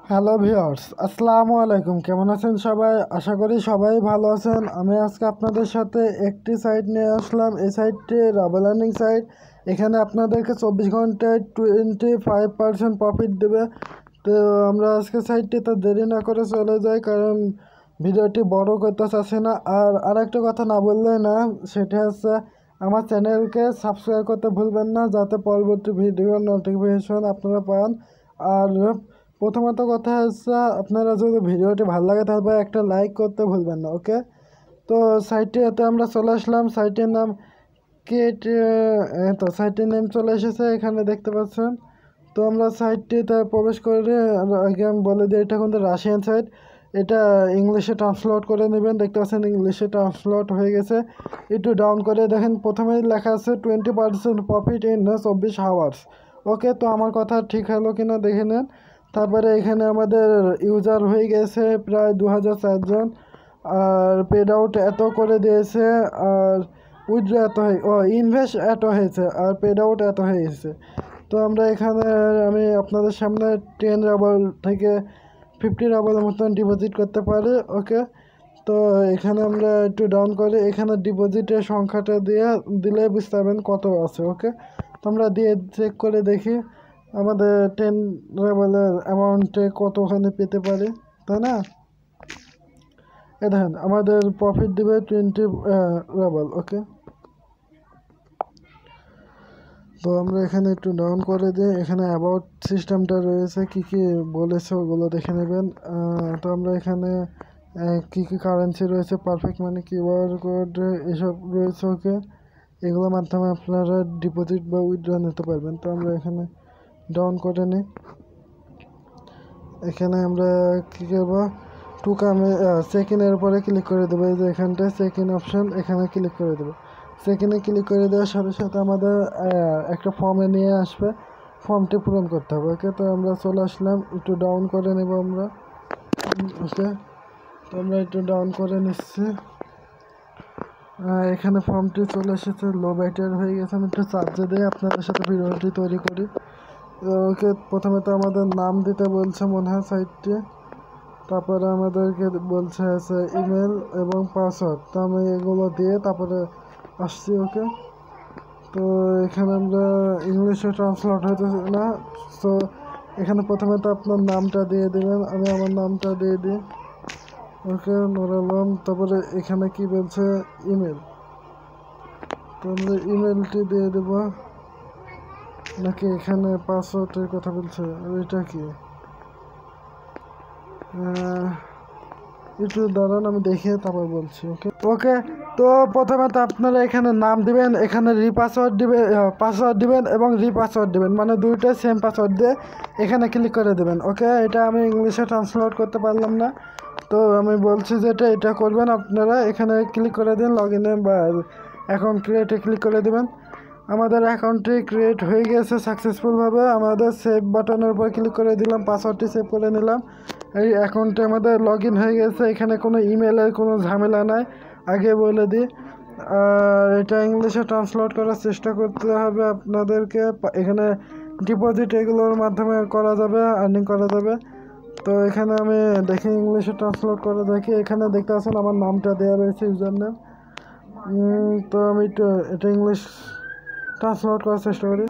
Hello viewers, আসসালামু আলাইকুম। কেমন আছেন সবাই? আশা করি সবাই ভালো আছেন। আমি আজকে আপনাদের সাথে একটি সাইট নিয়ে আসলাম। এই সাইটটি রাবেল আর্নিং সাইট। এখানে আপনাদেরকে 24 ঘন্টায় 25% প্রফিট দেবে। তো আমরা আজকে সাইটটিতে দেরি না করে চলে যাই, কারণ ভিডিওটি বড় করতে চাচ্ছি না। আর আরেকটা কথা না বললে না, সেটা হচ্ছে আমার চ্যানেলকে সাবস্ক্রাইব করতে ভুলবেন না, যাতে পরবর্তী ভিডিওর নোটিফিকেশন আপনারা পান। আর প্রথমত কথা হচ্ছে, আপনারা যদি ভিডিওটি ভালো লাগে তাহলে একটা লাইক করতে ভুলবেন না, ওকে? তো সাইটটিতে আমরা চলে আসলাম। সাইটের নাম কেট, তো সাইটের নেম চলে এসেছে, এখানে দেখতে পাচ্ছেন। তো আমরা সাইটটিতে প্রবেশ করে আগে আমি বলে দিই, এটা কিন্তু রাশিয়ান সাইট। এটা ইংলিশে ট্রান্সলেট করে নেবেন। দেখতে পাচ্ছেন ইংলিশে ট্রান্সলেট হয়ে গেছে। একটু ডাউন করে দেখেন, প্রথমেই লেখা আছে 20% প্রফিট ইন 24 আওয়ার্স। ওকে, তো আমার কথা ঠিক হলো কিনা দেখে নেন। তারপরে এখানে আমাদের ইউজার হয়ে গেছে প্রায় 2004 জন। আর পেড আউট এত করে দিয়েছে, আর উইথড্র এত ইনভেস্ট এত হয়েছে, আর পেড আউট এত হয়ে গেছে। তো আমরা এখানে আমি আপনাদের সামনে 10 রাবল থেকে 50 রাবলের মতন ডিপোজিট করতে পারি, ওকে? তো এখানে আমরা একটু ডাউন করে এখানে ডিপোজিটের সংখ্যাটা দিলে বুঝতে পারবেন কত আছে, ওকে? তো আমরা দিয়ে চেক করে দেখি আমাদের 10 রাবলের অ্যামাউন্টে কতখানি পেতে পারি, তাই না? এ দেখেন আমাদের প্রফিট দিবে 20 রাবল, ওকে? তো আমরা এখানে একটু ডাউন করে দিই। এখানে অ্যাবাউট সিস্টেমটা রয়েছে, কি কি বলেছে ওগুলো দেখে নেবেন। তো আমরা এখানে কি কি কারেন্সি রয়েছে, পারফেক্ট মানি, কিউআর কোড, এসব রয়েছে, ওকে? এগুলোর মাধ্যমে আপনারা ডিপোজিট বা উইথড্র নিতে পারবেন। তো আমরা এখানে ডাউন করে নিই। এখানে আমরা কী করবো, চেক ইনের উপরে ক্লিক করে দেবো। এই যে এখানটায় চেক ইন অপশান, এখানে ক্লিক করে দেবো। চেক ইনে ক্লিক করে দেওয়ার সাথে সাথে আমাদের একটা ফর্মে নিয়ে আসবে, ফর্মটি পূরণ করতে হবে, ওকে? তো আমরা চলে আসলাম, একটু ডাউন করে নেব আমরা, ওকে? তো আমরা একটু ডাউন করে নিচ্ছি। এখানে ফর্মটি চলে এসেছে, লো ব্যাটার হয়ে গেছে। আমি একটু চার্জে দিয়ে আপনাদের সাথে ভিডিওটি তৈরি করি, ওকে? প্রথমে তো আমাদের নাম দিতে বলছে মনে হয় সাইটটি, তারপরে আমাদেরকে বলছে আছে ইমেল এবং পাসওয়ার্ড। তো আমি এগুলো দিয়ে তারপরে আসছি, ওকে? তো এখানে আমরা ইংলিশে ট্রান্সলেট হইতেছে না। সো এখানে প্রথমে তো আপনার নামটা দিয়ে দেবেন। আমি আমার নামটা দিয়ে দিই, ওকে? নুর আলম। তারপরে এখানে কি বলছে, ইমেল। তো আমরা ইমেলটি দিয়ে দেব, নাকি এখানে পাসওয়ার্ডের কথা বলছে? এটা কি, একটু দাঁড়ান, আমি দেখে তারপর বলছি, ওকে? ওকে, তো প্রথমে তো আপনারা এখানে নাম দিবেন, এখানে পাসওয়ার্ড দিবেন এবং রিপাসওয়ার্ড দিবেন, মানে দুইটা সেম পাসওয়ার্ড দিয়ে এখানে ক্লিক করে দেবেন, ওকে? এটা আমি ইংলিশে ট্রান্সলেট করতে পারলাম না, তো আমি বলছি যে এটা করবেন আপনারা। এখানে ক্লিক করে দিন, লগ ইনে বা অ্যাকাউন্ট ক্রিয়েটে ক্লিক করে দেবেন। আমাদের অ্যাকাউন্টটি ক্রিয়েট হয়ে গেছে সাকসেসফুলভাবে। আমাদের সেভ বাটনের উপর ক্লিক করে দিলাম, পাসওয়ার্ডটি সেভ করে নিলাম। এই অ্যাকাউন্টে আমাদের লগ ইন হয়ে গেছে। এখানে কোনো ইমেলের কোনো ঝামেলা নাই, আগে বলে দিই। আর এটা ইংলিশে ট্রান্সলেট করার চেষ্টা করতে হবে আপনাদেরকে। এখানে ডিপোজিট এগুলোর মাধ্যমে করা যাবে, আর্নিং করা যাবে। তো এখানে আমি দেখি ইংলিশে ট্রান্সলেট করে দেখি। এখানে দেখতে পাচ্ছেন আমার নামটা দেওয়া রয়েছে, ইউজার নেম। তো আমি এটা ইংলিশ ট্রান্সলেট করার চেষ্টা করি,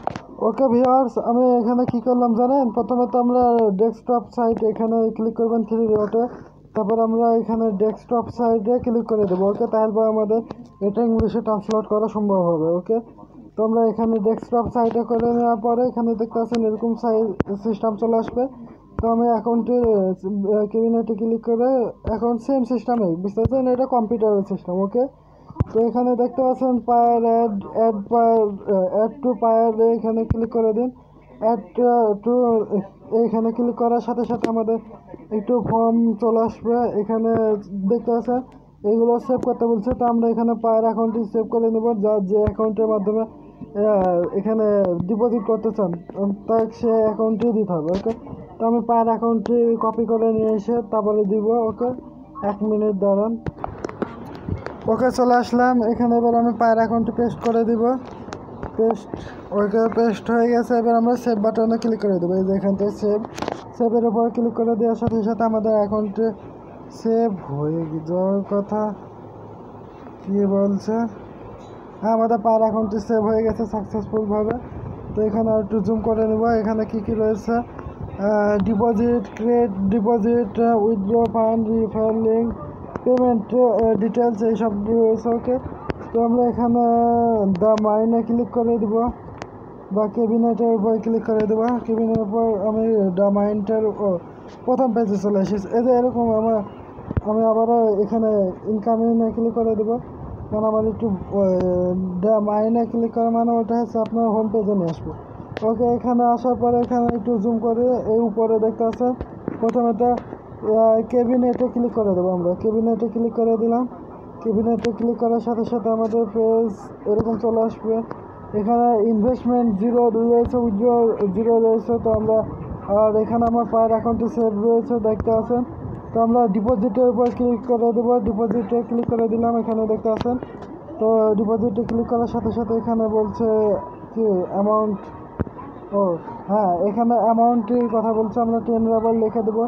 ওকে ভিউয়ার্স? আমি এখানে কি করলাম জানেন? প্রথমে তো আমরা ডেস্কটপ সাইট, এখানে ক্লিক করবেন 3 ডটে, তারপর আমরা এখানে ডেস্কটপ সাইটে ক্লিক করে দেবো, ওকে? তারপর আমাদের এটা ইংলিশে ট্রান্সলেট করা সম্ভব হবে, ওকে? তো আমরা এখানে ডেস্কটপ সাইটে করে নেওয়ার পরে এখানে দেখতে পাচ্ছেন এরকম সিস্টেম চলে আসবে। তো আমি অ্যাকাউন্টে ক্যাবিনেটে ক্লিক করে অ্যাকাউন্ট সেম সিস্টেমে, বুঝতে পারছেন? এটা কম্পিউটারের সিস্টেম, ওকে? তো এখানে দেখতে পাচ্ছেন পায়ার অ্যাড টু পায়ার, এখানে ক্লিক করে দিন। অ্যাড টু, এখানে ক্লিক করার সাথে সাথে আমাদের একটু ফর্ম চলে আসবে। এখানে দেখতে পাচ্ছেন এগুলো সেভ করতে বলছে। তো আমরা এখানে পায়ার অ্যাকাউন্টটি সেভ করে নেব, যে অ্যাকাউন্টের মাধ্যমে এখানে ডিপোজিট করতে চান, তাই সে অ্যাকাউন্টটি দিতে হবে, ওকে? তো আমি পায়ার অ্যাকাউন্টটি কপি করে নিয়ে এসে তারপরে দিব, ওকে? 1 মিনিট দাঁড়ান, ওকে? চলে আসলাম এখানে। এবার আমি পায়ের অ্যাকাউন্টটি পেস্ট করে দিব, পেস্ট, ওকে? পেস্ট হয়ে গেছে। এবার আমরা সেভ বাটনে ক্লিক করে দেবো। এই যে এখান থেকে সেভের উপর ক্লিক করে দেওয়ার সাথে সাথে আমাদের অ্যাকাউন্টে সেভ হয়ে যাওয়ার কথা। কি বলছে? হ্যাঁ, আমাদের পার অ্যাকাউন্টে সেভ হয়ে গেছে সাকসেসফুলভাবে। তো এখানে একটু জুম করে নেব। এখানে কি কি রয়েছে? Deposit, create deposit, withdraw fund, refer link, payment details এইসব রয়েছে। ওকে, তো আমরা এখানে দ্য মাইনে ক্লিক করে দেবো বা ক্যাবিনেটের উপর ক্লিক করে দেবো। ক্যাবিনেটের উপর আমি দ্য মাইন্ডটার প্রথম পেজে চলে এসেছি। এই যে এরকম আমি আবারও এখানে ইনকামিংয়ে ক্লিক করে দেবো, কারণ আমার একটু দ্য মাইনে ক্লিক করা মানে ওটা হচ্ছে আপনার হোম পেজে নিয়ে আসবে। ওকে, এখানে আসার পরে এখানে একটু জুম করে এই উপরে দেখতে আছে প্রথমে তো ক্যাবিনেটে ক্লিক করে দেবো। আমরা ক্যাবিনেটে ক্লিক করে দিলাম। ক্যাবিনেটে ক্লিক করার সাথে সাথে আমাদের পেজ এরকম চলে আসবে। এখানে ইনভেস্টমেন্ট জিরো রয়েছে, উইথড্র জিরো রয়েছে। তো আমরা আর এখানে আমার পার অ্যাকাউন্টে সেভ রয়েছে দেখতে আছেন। তো আমরা ডিপোজিটের উপর ক্লিক করে দেবো। ডিপোজিটে ক্লিক করে দিলাম, এখানে দেখতে আছেন। তো ডিপোজিটে ক্লিক করার সাথে সাথে এখানে বলছে কি অ্যামাউন্ট। ও হ্যাঁ, এখানে অ্যামাউন্টের কথা বলছে। আমরা 10 রাবার লিখে দেবো,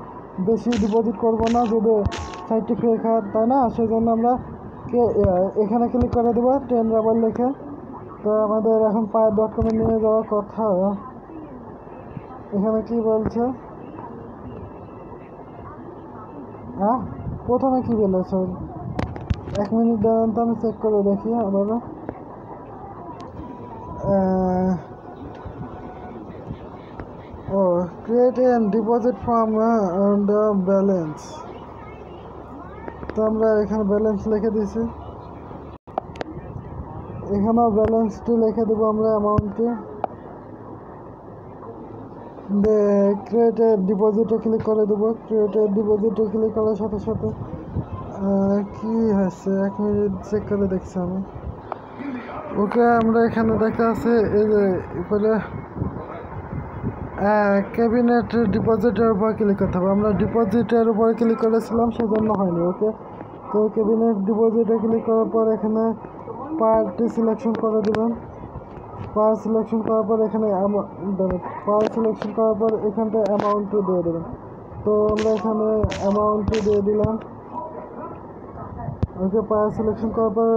বেশি ডিপোজিট করব না, যদি সাইটটি ফেক হয় তাই না, সেই জন্য আমরা এখানে ক্লিক করে দেবো 10 রাবার লিখে। তো আমাদের এখন পায়ের.com নিয়ে যাওয়ার কথা। এখানে কি বলছে? হ্যাঁ, প্রথমে কি বলেছে? 1 মিনিট দাঁড়ান তো, আমি চেক করে দেখি আবার। ও create and deposit from the balance. তো আমরা এখানে ব্যালেন্স লিখে দিয়েছি। এখানেও ব্যালেন্সটি লিখে দেবো আমরা, অ্যামাউন্টটি। ক্রিয়েটেড ডিপোজিটে ক্লিক করে দেবো। ক্রিয়েটেড ডিপোজিটে ক্লিক করার সাথে সাথে কি হয়েছে 1 মিনিট চেক করে দেখছি আমি। ওকে, আমরা এখানে দেখতে আছে এই যে উপরে ক্যাবিনেট ডিপোজিটের উপর ক্লিক করতে হবে। আমরা ডিপোজিটের উপর ক্লিক করেছিলাম, সেজন্য হয়নি। ওকে, তো ক্যাবিনেট ডিপোজিটে ক্লিক করার পর এখানে পার্টি সিলেকশন করে দেবেন। পার সিলেকশন করার পর এখানে পার সিলেকশন করার পর এখানটা অ্যামাউন্টও দিয়ে দেবেন। তো আমরা এখানে অ্যামাউন্টও দিয়ে দিলাম। ওকে, পার সিলেকশন করার পর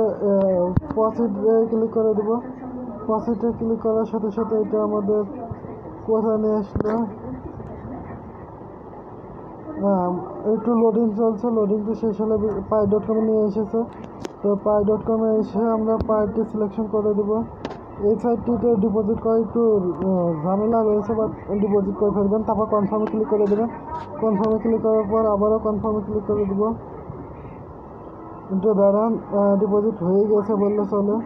প্রসিডে ক্লিক করে দেবো। প্রসিডে ক্লিক করার সাথে সাথে এটা আমাদের কোথায় নিয়ে আসলো? একটু লোডিং চলছে, লোডিংটা শেষ হলে পাই.com নিয়ে এসেছে। তো পাই.com এসে আমরা পার্টি সিলেকশন করে দেবো। এই সাইটটিতে ডিপোজিট করা একটু ঝামেলা রয়েছে, বাট ডিপোজিট করে ফেলবেন। তারপর কনফার্মে ক্লিক করে দেবেন। কনফার্মে ক্লিক করার পর আবারও কনফার্মে ক্লিক করে দেবো। একটু দাঁড়ান, ডিপোজিট হয়ে গেছে বললে চলে।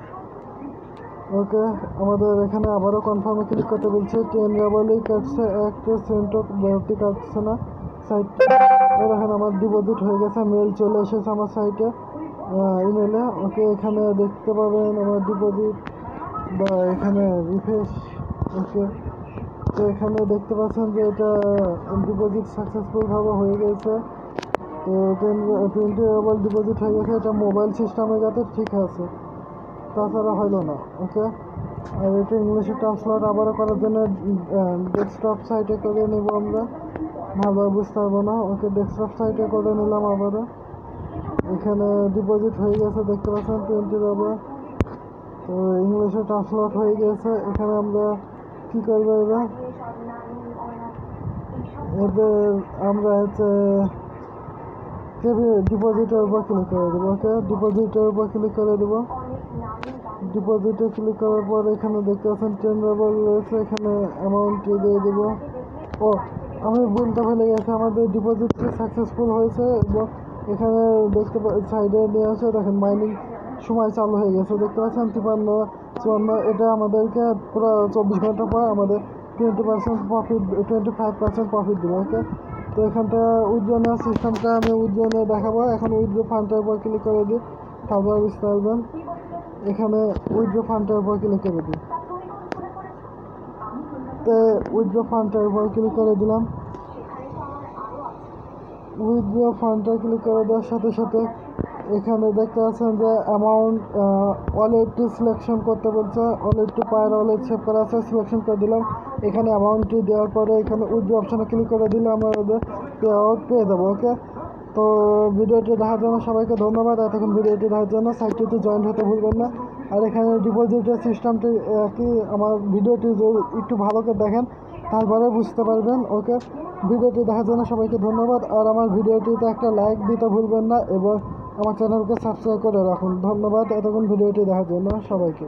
ওকে, আমাদের এখানে আবারও কনফার্মে ক্লিক করতে বলছে। 10 রাবারই কাটছে, একটা সেন্টও ভর্তি কাটছে না সাইট। দেখেন আমার ডিপোজিট হয়ে গেছে, মেল চলে এসেছে আমার সাইটে, ইমেলে। ওকে, এখানে দেখতে পাবেন আমার ডিপোজিট বা এখানে রিফ্রেশ। ওকে, তো এখানে দেখতে পাচ্ছেন যে এটা ডিপোজিট সাকসেসফুলভাবে হয়ে গেছে। তো 20 রাবার ডিপোজিট হয়ে গেছে। এটা মোবাইল সিস্টেমে যাতে ঠিক আছে, তাছাড়া হইল না। ওকে, আর এটা ইংলিশে ট্রান্সলেট আবারও করার জন্য ডেস্কটপ সাইটে করে নেব আমরা, ভালোভাবে বুঝতে পারবো না। ওকে, ডেস্কটপ সাইটে করে নিলাম আবারও। এখানে ডিপোজিট হয়ে গেছে দেখতে পাচ্ছেন 20 রাবার। তো ইংলিশে ট্রান্সলেট হয়ে গেছে। এখানে আমরা কী করবো এবার আমরা হচ্ছে ডিপোজিটের উপর ক্লিক করে দেবো। ওকে, ডিপোজিটের উপর ক্লিক করে দেবো। ডিপোজিটে ক্লিক করার পর এখানে দেখতে পাচ্ছেন 10 রাবার রয়েছে, এখানে অ্যামাউন্ট দিয়ে দেবো। ও, আমি বলতে ভুলে গেছি, আমাদের ডিপোজিটটি সাকসেসফুল হয়েছে এবং এখানে দেখতে সাইডে নিয়ে আসে দেখেন মাইনিং সময় চালু হয়ে গেছে দেখতে পাচ্ছেন 53-54। এটা আমাদেরকে পুরো 24 ঘন্টা পর আমাদের 20% প্রফিট, 25% প্রফিট দেবে। ওকে, তো এখানটা উইথড্র নেওয়ার সিস্টেমটা আমি উইথড্র নিয়ে দেখাবো। এখন উইথড্র ফান্ডের উপর ক্লিক করে দিই, তারপর বুঝতে পারবেন। এখানে উইথড্র ফান্ডের উপর ক্লিক করে দিই। তো উইথড্র ফান্ডের উপর ক্লিক করে দিলাম। উইথড্র ফান্ডটা ক্লিক করে দেওয়ার সাথে সাথে এখানে দেখতে পাচ্ছেন যে অ্যামাউন্ট ওয়ালেটটি সিলেকশন করতে বলছে। ওয়ালেটটি পায়ের ওয়ালেট সেভ করা আছে, সিলেকশন করে দিলাম। এখানে অ্যামাউন্টটি দেওয়ার পরে এখানে উইথড্র অপশানে ক্লিক করে দিলে আমরা ওদের পে আউট পেয়ে যাবো। ওকে, তো ভিডিওটি দেখার জন্য সবাইকে ধন্যবাদ। এতক্ষণ ভিডিওটি দেখার জন্য সাইটটিতে জয়েন হতে ভুলবেন না। আর এখানে ডিপোজিটের সিস্টেমটি কি আমার ভিডিওটি যদি একটু ভালো করে দেখেন তারপরে বুঝতে পারবেন। ওকে, ভিডিওটি দেখার জন্য সবাইকে ধন্যবাদ। আর আমার ভিডিওটিতে একটা লাইক দিতে ভুলবেন না এবং আমার চ্যানেলকে সাবস্ক্রাইব করে রাখুন। ধন্যবাদ এতক্ষণ ভিডিওটি দেখার জন্য সবাইকে।